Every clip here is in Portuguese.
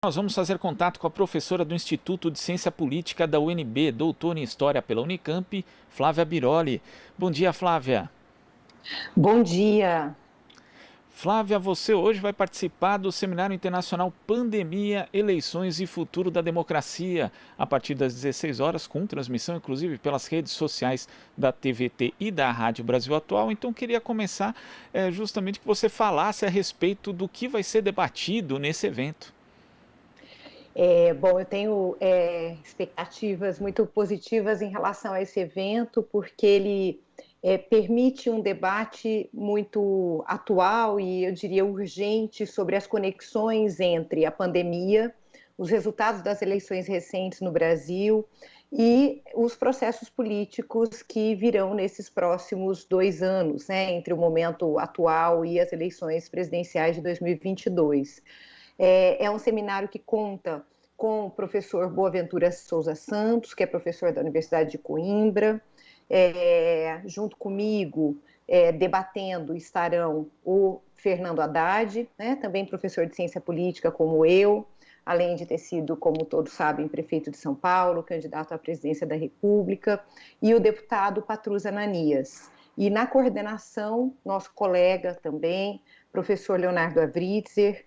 Nós vamos fazer contato com a professora do Instituto de Ciência Política da UNB, doutora em História pela Unicamp, Flávia Biroli. Bom dia, Flávia. Bom dia. Flávia, você hoje vai participar do Seminário Internacional Pandemia, Eleições e Futuro da Democracia, a partir das 16 horas, com transmissão inclusive pelas redes sociais da TVT e da Rádio Brasil Atual. Então, queria começar justamente que você falasse a respeito do que vai ser debatido nesse evento. Bom, eu tenho expectativas muito positivas em relação a esse evento, porque ele permite um debate muito atual e, eu diria, urgente sobre as conexões entre a pandemia, os resultados das eleições recentes no Brasil e os processos políticos que virão nesses próximos 2 anos, né, entre o momento atual e as eleições presidenciais de 2022. É um seminário que conta com o professor Boaventura Souza Santos, que é professor da Universidade de Coimbra. Junto comigo, debatendo, estarão o Fernando Haddad, né, também professor de ciência política como eu, além de ter sido, como todos sabem, prefeito de São Paulo, candidato à presidência da República, e o deputado Patrus Ananias. E na coordenação, nosso colega também, professor Leonardo Avritzer,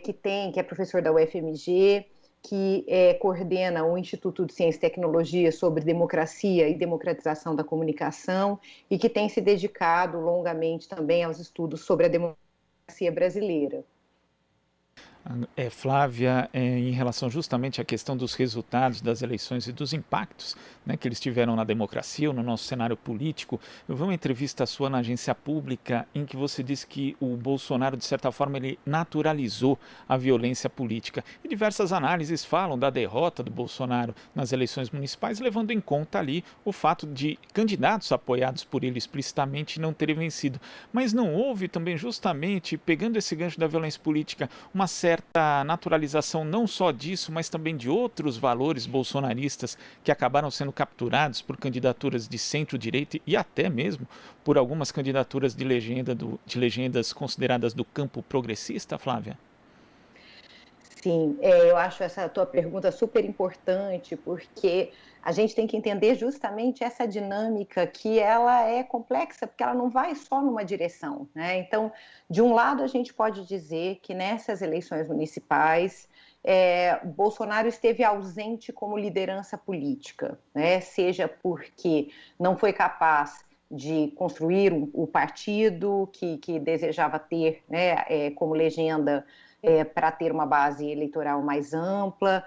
que é professor da UFMG, que coordena o Instituto de Ciência e Tecnologia sobre Democracia e Democratização da Comunicação e que tem se dedicado longamente também aos estudos sobre a democracia brasileira. Flávia, em relação justamente à questão dos resultados das eleições e dos impactos, né, que eles tiveram na democracia ou no nosso cenário político, eu vi uma entrevista sua na agência pública em que você disse que o Bolsonaro, de certa forma, ele naturalizou a violência política. E diversas análises falam da derrota do Bolsonaro nas eleições municipais, levando em conta ali o fato de candidatos apoiados por ele explicitamente não terem vencido. Mas não houve também, justamente, pegando esse gancho da violência política, uma certa naturalização não só disso, mas também de outros valores bolsonaristas que acabaram sendo capturados por candidaturas de centro-direita e até mesmo por algumas candidaturas de legendas consideradas do campo progressista, Flávia? Sim, eu acho essa tua pergunta super importante, porque a gente tem que entender justamente essa dinâmica que ela é complexa, porque ela não vai só numa direção, né? Então, de um lado, a gente pode dizer que nessas eleições municipais, Bolsonaro esteve ausente como liderança política, né? Seja porque não foi capaz de construir o partido que desejava ter, né, como legenda para ter uma base eleitoral mais ampla,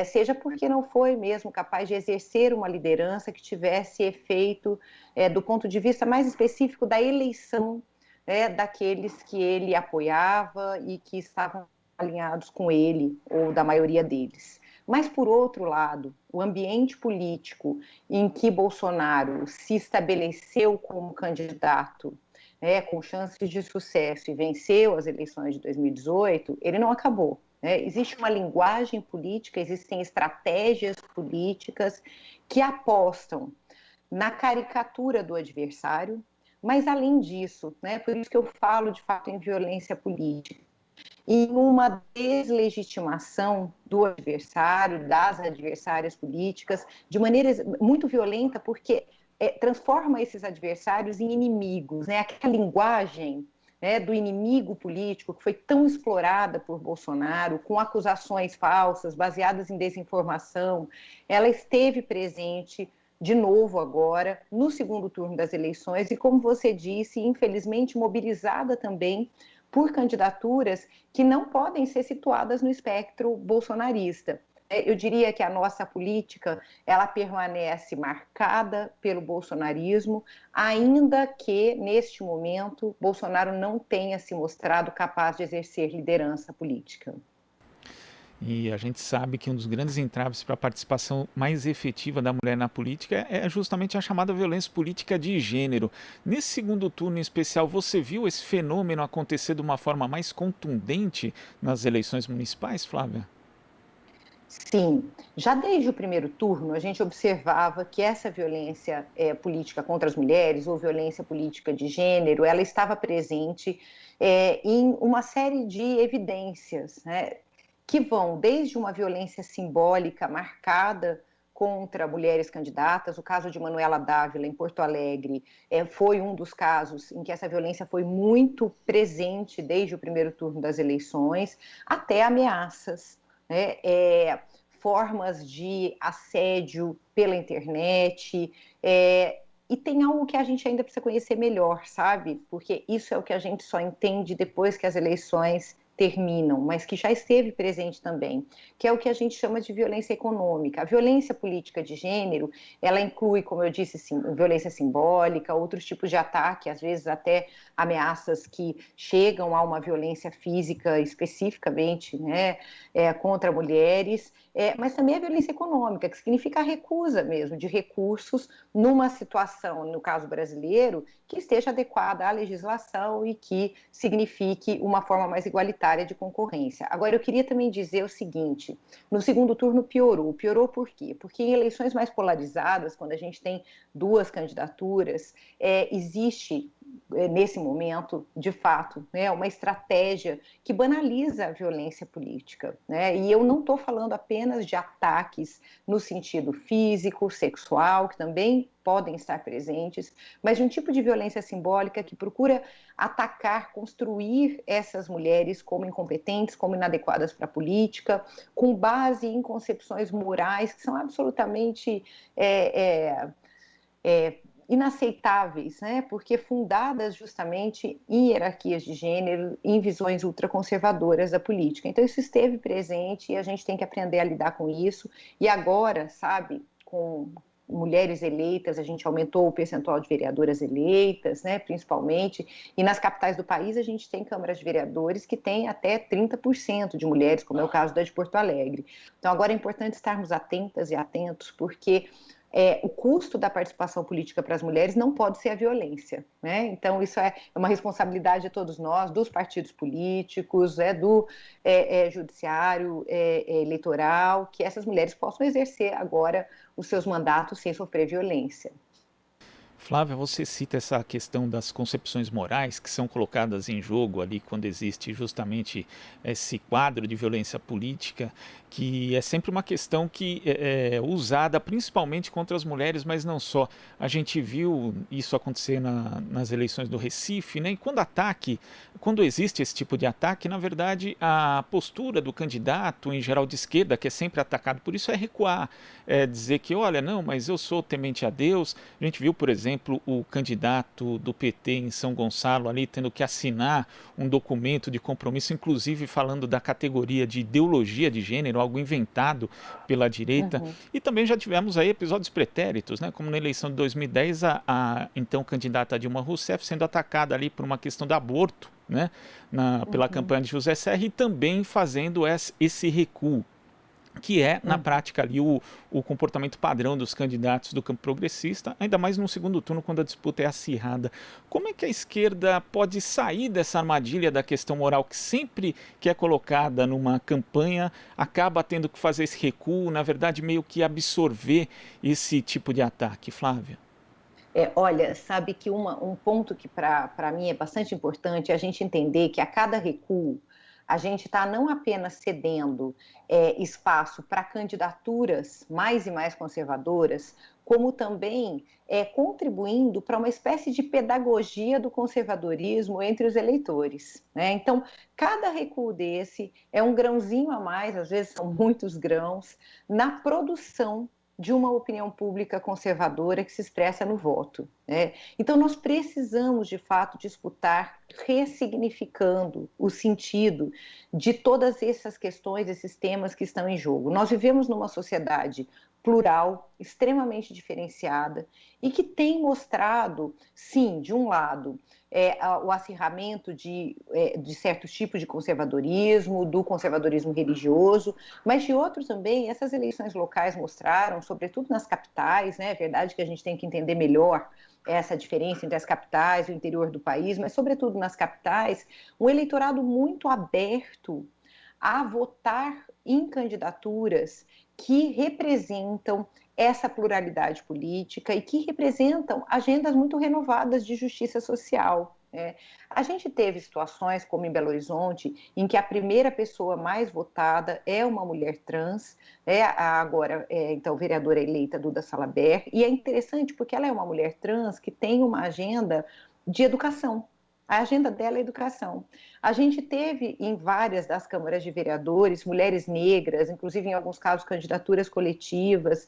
seja porque não foi mesmo capaz de exercer uma liderança que tivesse efeito do ponto de vista mais específico da eleição daqueles que ele apoiava e que estavam alinhados com ele, ou da maioria deles. Mas, por outro lado, o ambiente político em que Bolsonaro se estabeleceu como candidato, com chances de sucesso e venceu as eleições de 2018, ele não acabou. Existe uma linguagem política, existem estratégias políticas que apostam na caricatura do adversário, mas além disso, por isso que eu falo de fato em violência política, em uma deslegitimação do adversário, das adversárias políticas, de maneira muito violenta, porque transforma esses adversários em inimigos, aquela linguagem do inimigo político que foi tão explorada por Bolsonaro, com acusações falsas, baseadas em desinformação, ela esteve presente de novo agora, no segundo turno das eleições, e como você disse, infelizmente mobilizada também por candidaturas que não podem ser situadas no espectro bolsonarista. Eu diria que a nossa política, ela permanece marcada pelo bolsonarismo, ainda que, neste momento, Bolsonaro não tenha se mostrado capaz de exercer liderança política. E a gente sabe que um dos grandes entraves para a participação mais efetiva da mulher na política é justamente a chamada violência política de gênero. Nesse segundo turno em especial, você viu esse fenômeno acontecer de uma forma mais contundente nas eleições municipais, Flávia? Sim, já desde o primeiro turno a gente observava que essa violência política contra as mulheres, ou violência política de gênero, ela estava presente em uma série de evidências, que vão desde uma violência simbólica marcada contra mulheres candidatas. O caso de Manuela Dávila, em Porto Alegre, foi um dos casos em que essa violência foi muito presente desde o primeiro turno das eleições, até ameaças, né? Formas de assédio pela internet, e tem algo que a gente ainda precisa conhecer melhor, sabe? Porque isso é o que a gente só entende depois que as eleições terminam, mas que já esteve presente também, que é o que a gente chama de violência econômica. A violência política de gênero, ela inclui, como eu disse, violência simbólica, outros tipos de ataque, às vezes até ameaças que chegam a uma violência física especificamente, né, contra mulheres, mas também a violência econômica, que significa a recusa mesmo de recursos numa situação, no caso brasileiro, que esteja adequada à legislação e que signifique uma forma mais igualitária de concorrência. Agora, eu queria também dizer o seguinte, no segundo turno piorou. Piorou por quê? Porque em eleições mais polarizadas, quando a gente tem duas candidaturas, existe, nesse momento, de fato, né, uma estratégia que banaliza a violência política, né? E eu não estou falando apenas de ataques no sentido físico, sexual, que também podem estar presentes, mas de um tipo de violência simbólica que procura atacar, construir essas mulheres como incompetentes, como inadequadas para a política, com base em concepções morais que são absolutamente inaceitáveis, né? Porque fundadas justamente em hierarquias de gênero, em visões ultraconservadoras da política. Então isso esteve presente e a gente tem que aprender a lidar com isso. E agora, sabe, com mulheres eleitas, a gente aumentou o percentual de vereadoras eleitas, né, principalmente, e nas capitais do país a gente tem câmaras de vereadores que têm até 30% de mulheres, como é o caso da de Porto Alegre. Então agora é importante estarmos atentas e atentos, porque o custo da participação política para as mulheres não pode ser a violência, né? Então isso é uma responsabilidade de todos nós, dos partidos políticos, do judiciário eleitoral, que essas mulheres possam exercer agora os seus mandatos sem sofrer violência. Flávia, você cita essa questão das concepções morais que são colocadas em jogo ali quando existe justamente esse quadro de violência política, que é sempre uma questão que é usada principalmente contra as mulheres, mas não só. A gente viu isso acontecer nas eleições do Recife, né? E quando existe esse tipo de ataque, na verdade a postura do candidato, em geral de esquerda, que é sempre atacado por isso, é recuar, é dizer que, olha, não, mas eu sou temente a Deus. A gente viu, por exemplo, o candidato do PT em São Gonçalo ali tendo que assinar um documento de compromisso, inclusive falando da categoria de ideologia de gênero, algo inventado pela direita. Uhum. E também já tivemos aí episódios pretéritos, né? Como na eleição de 2010, a então candidata Dilma Rousseff sendo atacada ali por uma questão do aborto, né? Pela campanha de José Serra, e também fazendo esse recuo, que é, na prática, ali o comportamento padrão dos candidatos do campo progressista, ainda mais no segundo turno, quando a disputa é acirrada. Como é que a esquerda pode sair dessa armadilha da questão moral, que sempre que é colocada numa campanha, acaba tendo que fazer esse recuo, na verdade, meio que absorver esse tipo de ataque? Flávia? Olha, sabe que um ponto que para mim é bastante importante é a gente entender que a cada recuo a gente está não apenas cedendo espaço para candidaturas mais e mais conservadoras, como também contribuindo para uma espécie de pedagogia do conservadorismo entre os eleitores, né? Então, cada recuo desse é um grãozinho a mais, às vezes são muitos grãos, na produção de uma opinião pública conservadora que se expressa no voto, né? Então, nós precisamos, de fato, disputar ressignificando o sentido de todas essas questões, esses temas que estão em jogo. Nós vivemos numa sociedade plural, extremamente diferenciada, e que tem mostrado, sim, de um lado, o acirramento de certos tipos de conservadorismo, do conservadorismo religioso, mas de outro também, essas eleições locais mostraram, sobretudo nas capitais, né? É verdade que a gente tem que entender melhor essa diferença entre as capitais e o interior do país, mas sobretudo nas capitais, um eleitorado muito aberto a votar em candidaturas que representam essa pluralidade política e que representam agendas muito renovadas de justiça social, A gente teve situações, como em Belo Horizonte, em que a primeira pessoa mais votada é uma mulher trans, agora, então, vereadora eleita Duda Salabert, e é interessante porque ela é uma mulher trans que tem uma agenda de educação. A agenda dela é educação. A gente teve em várias das câmaras de vereadores mulheres negras, inclusive em alguns casos candidaturas coletivas,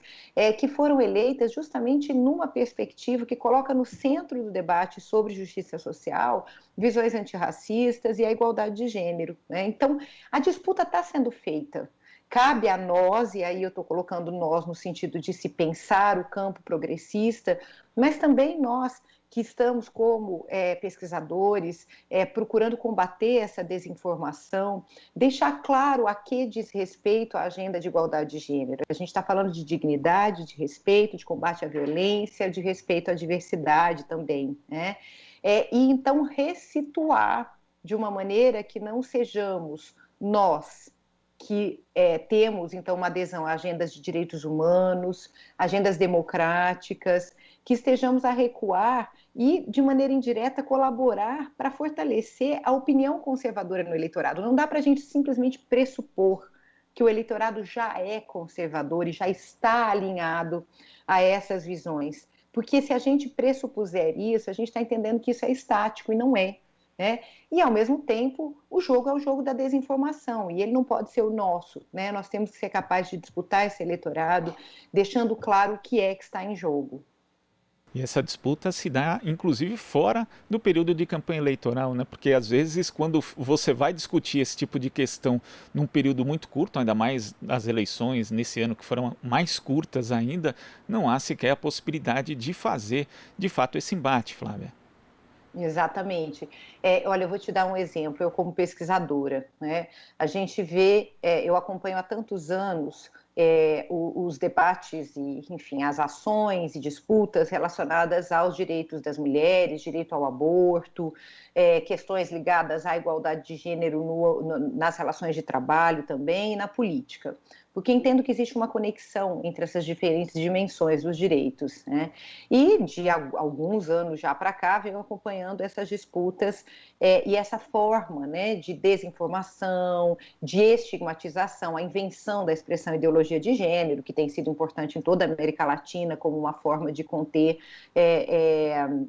que foram eleitas justamente numa perspectiva que coloca no centro do debate sobre justiça social visões antirracistas e a igualdade de gênero. Então, a disputa está sendo feita. Cabe a nós, e aí eu estou colocando nós no sentido de se pensar o campo progressista, mas também nós que estamos como pesquisadores, procurando combater essa desinformação, deixar claro a que diz respeito a agenda de igualdade de gênero. A gente está falando de dignidade, de respeito, de combate à violência, de respeito à diversidade também, e então ressituar de uma maneira que não sejamos nós que temos, então, uma adesão a agendas de direitos humanos, agendas democráticas, que estejamos a recuar e, de maneira indireta, colaborar para fortalecer a opinião conservadora no eleitorado. Não dá para a gente simplesmente pressupor que o eleitorado já é conservador e já está alinhado a essas visões. Porque se a gente pressupuser isso, a gente está entendendo que isso é estático e não é. E, ao mesmo tempo, o jogo é o jogo da desinformação e ele não pode ser o nosso. Nós temos que ser capazes de disputar esse eleitorado, deixando claro o que é que está em jogo. E essa disputa se dá, inclusive, fora do período de campanha eleitoral, né? Porque, às vezes, quando você vai discutir esse tipo de questão num período muito curto, ainda mais as eleições nesse ano que foram mais curtas ainda, não há sequer a possibilidade de fazer, de fato, esse embate, Flávia. Exatamente. Olha, eu vou te dar um exemplo, eu como pesquisadora, a gente vê, eu acompanho há tantos anos os debates e, enfim, as ações e disputas relacionadas aos direitos das mulheres, direito ao aborto, questões ligadas à igualdade de gênero nas relações de trabalho também e na política. Porque entendo que existe uma conexão entre essas diferentes dimensões dos direitos. E de alguns anos já para cá, venho acompanhando essas disputas e essa forma de desinformação, de estigmatização, a invenção da expressão ideologia de gênero, que tem sido importante em toda a América Latina como uma forma de conter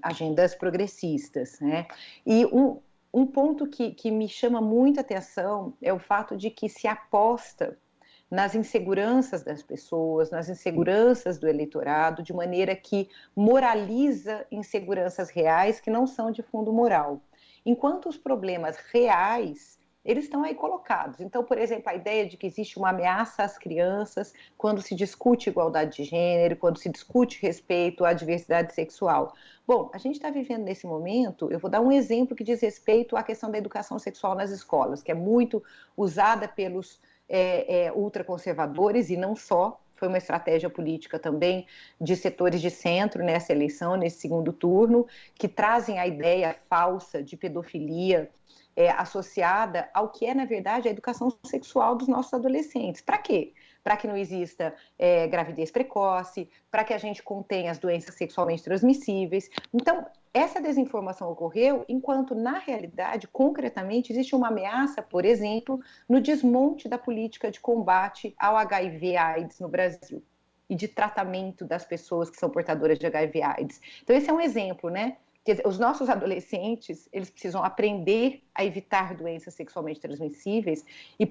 agendas progressistas. E um ponto que me chama muita atenção é o fato de que se aposta nas inseguranças das pessoas, nas inseguranças do eleitorado, de maneira que moraliza inseguranças reais que não são de fundo moral. Enquanto os problemas reais, eles estão aí colocados. Então, por exemplo, a ideia de que existe uma ameaça às crianças quando se discute igualdade de gênero, quando se discute respeito à diversidade sexual. Bom, a gente está vivendo nesse momento, eu vou dar um exemplo que diz respeito à questão da educação sexual nas escolas, que é muito usada pelos ultraconservadores e não só, foi uma estratégia política também de setores de centro nessa eleição, nesse segundo turno, que trazem a ideia falsa de pedofilia associada ao que é, na verdade, a educação sexual dos nossos adolescentes. Para quê? Para que não exista gravidez precoce, para que a gente contenha as doenças sexualmente transmissíveis. Então, essa desinformação ocorreu enquanto, na realidade, concretamente, existe uma ameaça, por exemplo, no desmonte da política de combate ao HIV/AIDS no Brasil e de tratamento das pessoas que são portadoras de HIV/AIDS. Então, esse é um exemplo, Quer dizer, os nossos adolescentes, eles precisam aprender a evitar doenças sexualmente transmissíveis e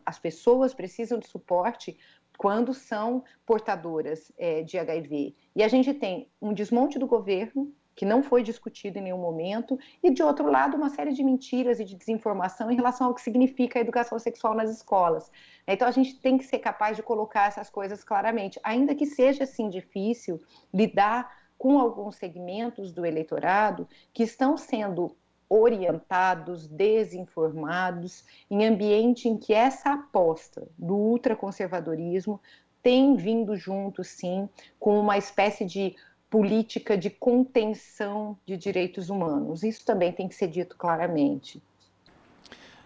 as pessoas precisam de suporte quando são portadoras de HIV. E a gente tem um desmonte do governo, que não foi discutido em nenhum momento, e, de outro lado, uma série de mentiras e de desinformação em relação ao que significa a educação sexual nas escolas. Então, a gente tem que ser capaz de colocar essas coisas claramente, ainda que seja, assim, difícil lidar com alguns segmentos do eleitorado que estão sendo orientados, desinformados, em ambiente em que essa aposta do ultraconservadorismo tem vindo junto, sim, com uma espécie de política de contenção de direitos humanos. Isso também tem que ser dito claramente.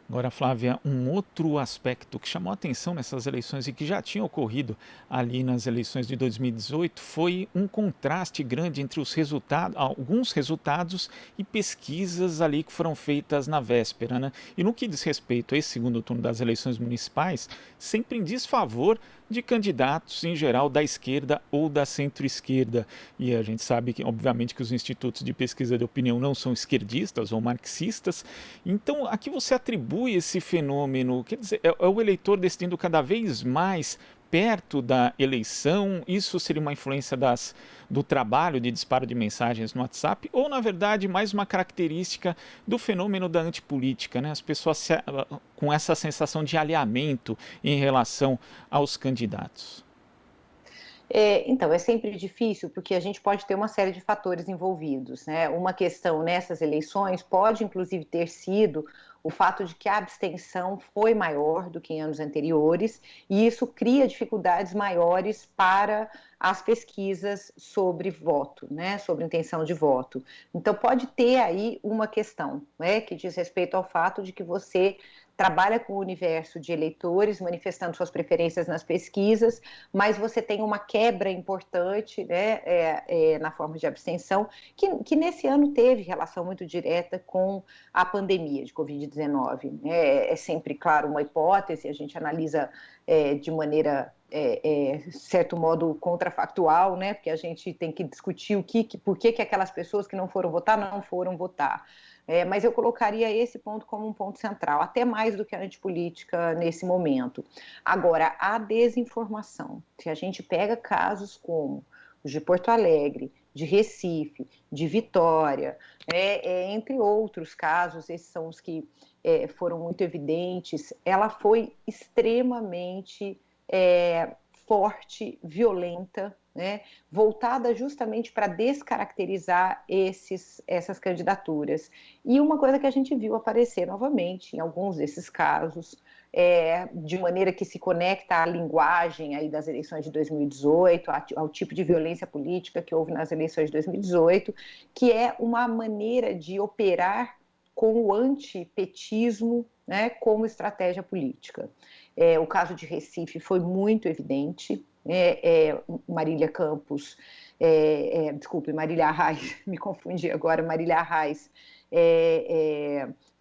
Agora, Flávia, um outro aspecto que chamou a atenção nessas eleições e que já tinha ocorrido ali nas eleições de 2018 foi um contraste grande entre os resultados, alguns resultados e pesquisas ali que foram feitas na véspera, né? E no que diz respeito a esse segundo turno das eleições municipais, sempre em desfavor de candidatos em geral da esquerda ou da centro-esquerda. E a gente sabe que, obviamente, que os institutos de pesquisa de opinião não são esquerdistas ou marxistas. Então, a que você atribui esse fenômeno? Quer dizer, é o eleitor decidindo cada vez mais perto da eleição? Isso seria uma influência do trabalho de disparo de mensagens no WhatsApp? Ou, na verdade, mais uma característica do fenômeno da antipolítica, né? As pessoas com essa sensação de alinhamento em relação aos candidatos? Então, é sempre difícil porque a gente pode ter uma série de fatores envolvidos, né? Uma questão nessas eleições pode, inclusive, ter sido o fato de que a abstenção foi maior do que em anos anteriores, e isso cria dificuldades maiores para as pesquisas sobre voto, né? Sobre intenção de voto. Então, pode ter aí uma questão, né? Que diz respeito ao fato de que você trabalha com o universo de eleitores, manifestando suas preferências nas pesquisas, mas você tem uma quebra importante, né, na forma de abstenção, que nesse ano teve relação muito direta com a pandemia de Covid-19. É sempre, claro, uma hipótese, a gente analisa de maneira, certo modo, contrafactual, né, porque a gente tem que discutir por que aquelas pessoas que não foram votar não foram votar. Mas eu colocaria esse ponto como um ponto central, até mais do que a antipolítica nesse momento. Agora, a desinformação, se a gente pega casos como os de Porto Alegre, de Recife, de Vitória, entre outros casos, esses são os que foram muito evidentes, ela foi extremamente forte, violenta, né, voltada justamente para descaracterizar essas candidaturas. E uma coisa que a gente viu aparecer novamente em alguns desses casos, de maneira que se conecta à linguagem aí das eleições de 2018, ao tipo de violência política que houve nas eleições de 2018, que é uma maneira de operar com o antipetismo, né, como estratégia política. O caso de Recife foi muito evidente. Marília Campos, desculpe, Marília Arraes, me confundi agora, Marília Arraes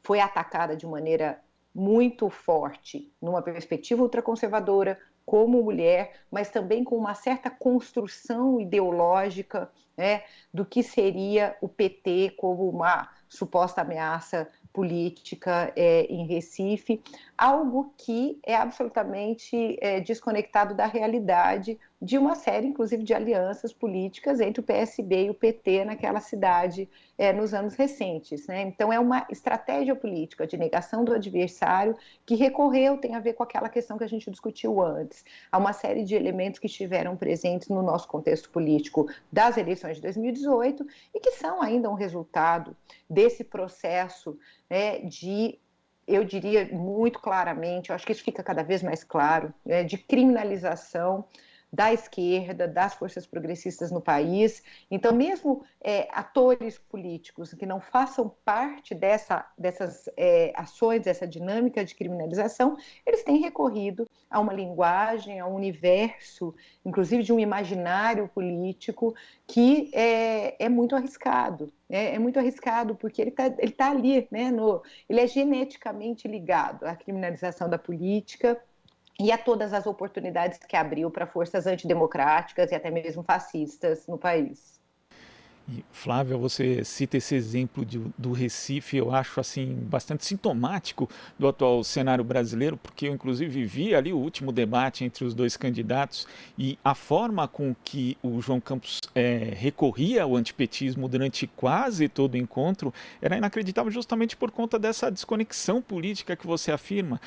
foi atacada de maneira muito forte, numa perspectiva ultraconservadora, como mulher, mas também com uma certa construção ideológica, né, do que seria o PT como uma suposta ameaça política em Recife, algo que é absolutamente desconectado da realidade de uma série, inclusive, de alianças políticas entre o PSB e o PT naquela cidade nos anos recentes, né? Então, é uma estratégia política de negação do adversário que recorreu, tem a ver com aquela questão que a gente discutiu antes, há uma série de elementos que estiveram presentes no nosso contexto político das eleições de 2018 e que são ainda um resultado desse processo eu diria muito claramente, eu acho que isso fica cada vez mais claro, de criminalização da esquerda, das forças progressistas no país. Então, mesmo atores políticos que não façam parte dessas ações, dessa dinâmica de criminalização, eles têm recorrido a uma linguagem, a um universo, inclusive de um imaginário político que é muito arriscado. É muito arriscado porque ele tá ali, né, ele é geneticamente ligado à criminalização da política e a todas as oportunidades que abriu para forças antidemocráticas e até mesmo fascistas no país. E, Flávia, você cita esse exemplo do Recife, eu acho assim bastante sintomático do atual cenário brasileiro, porque eu inclusive vi ali o último debate entre os dois candidatos e a forma com que o João Campos recorria ao antipetismo durante quase todo o encontro era inacreditável justamente por conta dessa desconexão política que você afirma.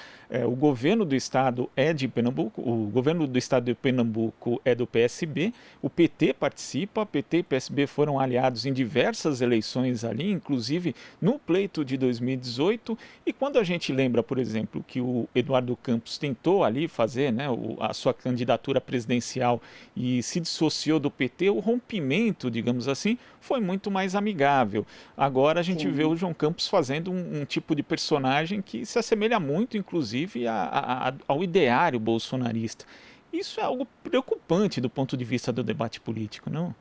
O governo do estado é de Pernambuco, o governo do estado de Pernambuco é do PSB, o PT participa, PT e PSB foram aliados aliados em diversas eleições ali, inclusive no pleito de 2018. E quando a gente lembra, por exemplo, que o Eduardo Campos tentou ali fazer, né, a sua candidatura presidencial e se dissociou do PT, o rompimento, digamos assim, foi muito mais amigável. Agora a gente vê Sim. o João Campos fazendo um tipo de personagem que se assemelha muito, inclusive, ao ideário bolsonarista. Isso é algo preocupante do ponto de vista do debate político, não?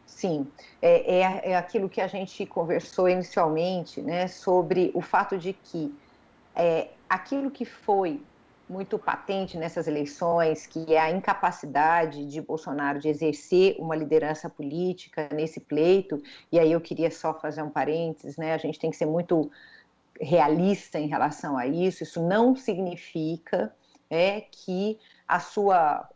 Sim, é aquilo que a gente conversou inicialmente, né, sobre o fato de que aquilo que foi muito patente nessas eleições, que é a incapacidade de Bolsonaro de exercer uma liderança política nesse pleito, e aí eu queria só fazer um parênteses, né, a gente tem que ser muito realista em relação a isso não significa que a sua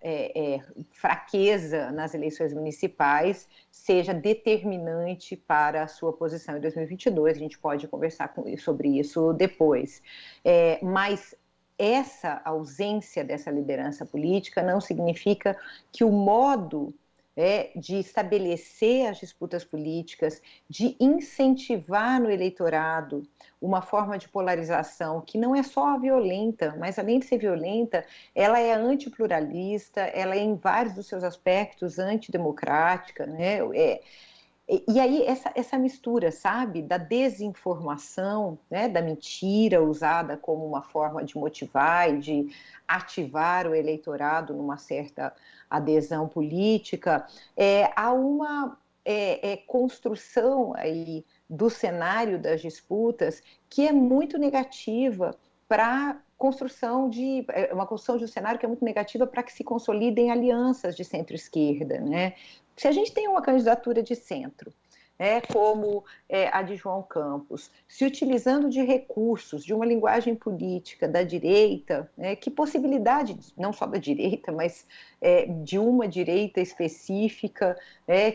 fraqueza nas eleições municipais seja determinante para a sua posição em 2022. A gente pode conversar sobre isso depois. Mas essa ausência dessa liderança política não significa que o modo de estabelecer as disputas políticas, de incentivar no eleitorado uma forma de polarização que não é só violenta, mas além de ser violenta, ela é antipluralista, ela é em vários dos seus aspectos antidemocrática, né? E aí essa mistura, sabe, da desinformação, né, da mentira usada como uma forma de motivar e de ativar o eleitorado numa certa adesão política, há uma construção aí do cenário das disputas que é muito negativa para uma construção de um cenário que é muito negativa para que se consolidem alianças de centro-esquerda, né? Se a gente tem uma candidatura de centro, como a de João Campos, se utilizando de recursos, de uma linguagem política da direita, que possibilidade, não só da direita, mas de uma direita específica,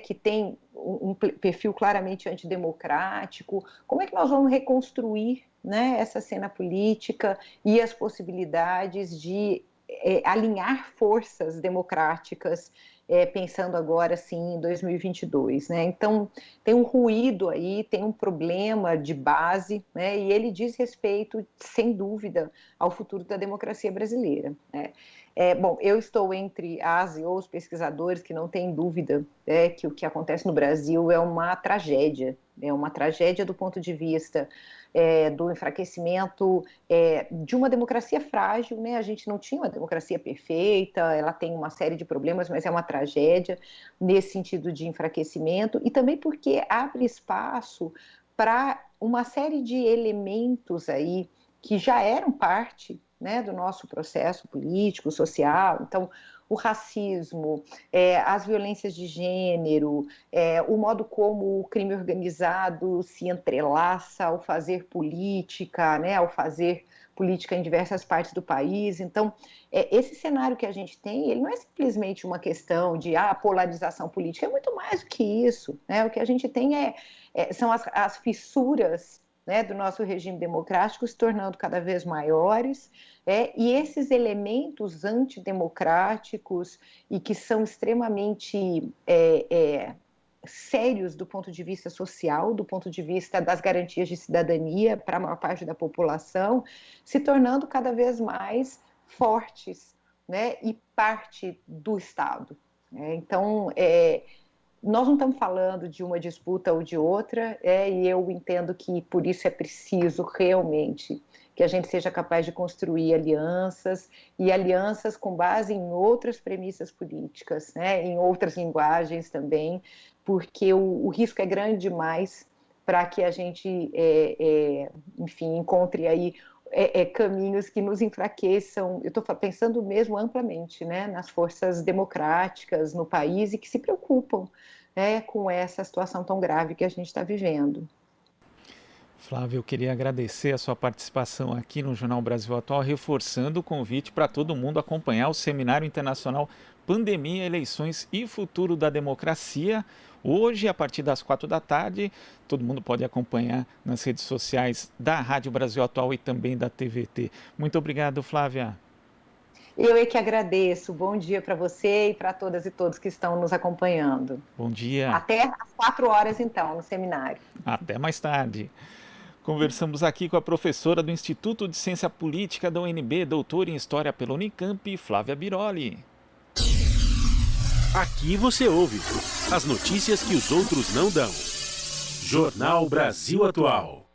que tem um perfil claramente antidemocrático, como é que nós vamos reconstruir, né, essa cena política e as possibilidades de alinhar forças democráticas, pensando agora sim em 2022, né? Então tem um ruído aí, tem um problema de base, né? E ele diz respeito, sem dúvida, ao futuro da democracia brasileira, né? Bom, eu estou entre as e os pesquisadores que não têm dúvida que o que acontece no Brasil é uma tragédia do ponto de vista do enfraquecimento de uma democracia frágil, né? A gente não tinha uma democracia perfeita, ela tem uma série de problemas, mas é uma tragédia nesse sentido de enfraquecimento, e também porque abre espaço para uma série de elementos aí que já eram parte, né, do nosso processo político, social. Então, o racismo, as violências de gênero, o modo como o crime organizado se entrelaça ao fazer política, né, ao fazer política em diversas partes do país. Então, esse cenário que a gente tem, ele não é simplesmente uma questão de polarização política, é muito mais do que isso, né? O que a gente tem são as fissuras, né, do nosso regime democrático se tornando cada vez maiores, e esses elementos antidemocráticos e que são extremamente sérios do ponto de vista social, do ponto de vista das garantias de cidadania para a maior parte da população, se tornando cada vez mais fortes, né, e parte do Estado. Então, nós não estamos falando de uma disputa ou de outra, e eu entendo que por isso é preciso realmente que a gente seja capaz de construir alianças, e alianças com base em outras premissas políticas, né, em outras linguagens também, porque o risco é grande demais para que a gente, enfim, encontre aí caminhos que nos enfraqueçam. Eu estou pensando mesmo amplamente, né, nas forças democráticas no país e que se preocupam, com essa situação tão grave que a gente está vivendo. Flávio, eu queria agradecer a sua participação aqui no Jornal Brasil Atual, reforçando o convite para todo mundo acompanhar o Seminário Internacional Pandemia, Eleições e Futuro da Democracia. Hoje, a partir das 4 da tarde, todo mundo pode acompanhar nas redes sociais da Rádio Brasil Atual e também da TVT. Muito obrigado, Flávia. Eu é que agradeço. Bom dia para você e para todas e todos que estão nos acompanhando. Bom dia. Até às 4 horas, então, no seminário. Até mais tarde. Conversamos aqui com a professora do Instituto de Ciência Política da UNB, doutora em História pela Unicamp, Flávia Biroli. Aqui você ouve as notícias que os outros não dão. Jornal Brasil Atual.